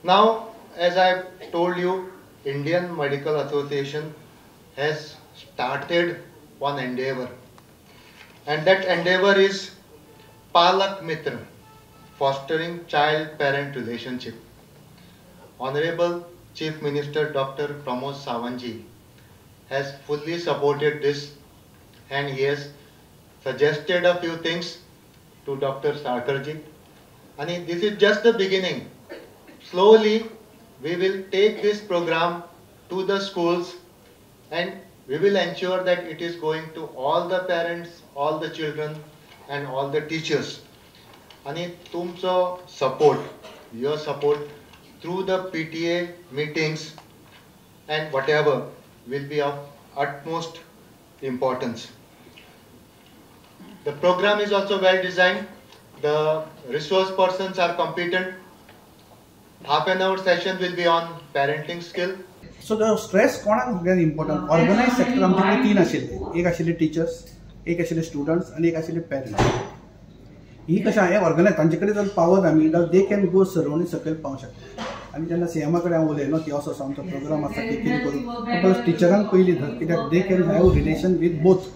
Now, as I told you, Indian Medical Association has started one endeavor, and that endeavor is Palak Mitra, fostering child-parent relationship. Honorable Chief Minister Dr. Pramod Sawantji has fully supported this, and he has suggested a few things to Dr. Sarkarji. And this is just the beginning. Slowly, we will take this program to the schools and we will ensure that it is going to all the parents, all the children and all the teachers. And tumcho support, your support through the PTA meetings and whatever will be of utmost importance. The program is also well designed. The resource persons are competent. Half an hour session will be on parenting skill. So the stress कोणाक very important. Organized sector आमचे तीन आशिल्ले. एक आशिल्ले teachers, एक आशिल्ले students आणि एक आशिल्ले parents. ही कशें आहे ऑर्गनायज तांचे कडेन जर पावत आमी दे कॅन गो सरावंडी सकयल पावंक शकता. आनी जेन्ना सीएमा कडेन हांव उलयलो की असो आमचो प्रोग्राम आसा कितें करूं टिचरांक पयलीं धर कित्याक they can have relation with both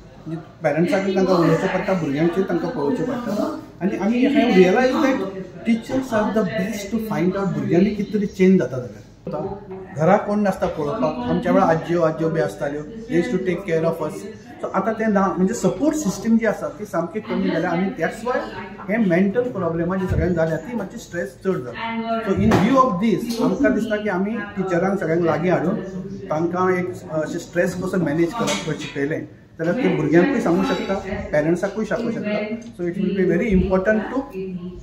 पेरंट्सांक तांकां उलोवचें पडटा भुरग्यांचें तांकां पळोवचें पडटा आनी आमी have realise that teachers are the best to find out भुरग्यांनी कितें तरी चेंज जाता जाल्यार घरा कोण नासता पळोवपाक आमच्या वेळार आज्यो बी आसताल्यो they use to take care of us so आतां तें ना म्हणजे सपोर्ट सिस्टम जी आसा ती सामकी कमी जाल्या आनी दॅट्स वाय हे मेंटल प्रॉब्लेमां जी सगळ्यांक जाल्या ती मातशी स्ट्रेस चड जाता सो इन व्यू ऑफ दीस आमकां दिसता की आमी टिचरांक सगळ्यांक लागीं हाडून तांकां एक अशें स्ट्रेस कसो मॅनेज करप पळय शिकयलें जाल्यार ते भुरग्यांकूय सांगूंक शकता पेरंट्साकूय सांगूंक शकता so it will be very important to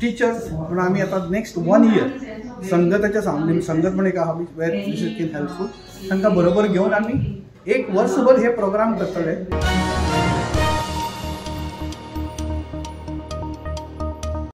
teachers म्हणून आमी आतां नेक्स्ट 1 year संगताच्या संगत म्हणून एक आहा वेर दिस इज हेल्पफूल तांकां बरोबर घेवन आमी एक वर्सभर हे प्रोग्राम करतले.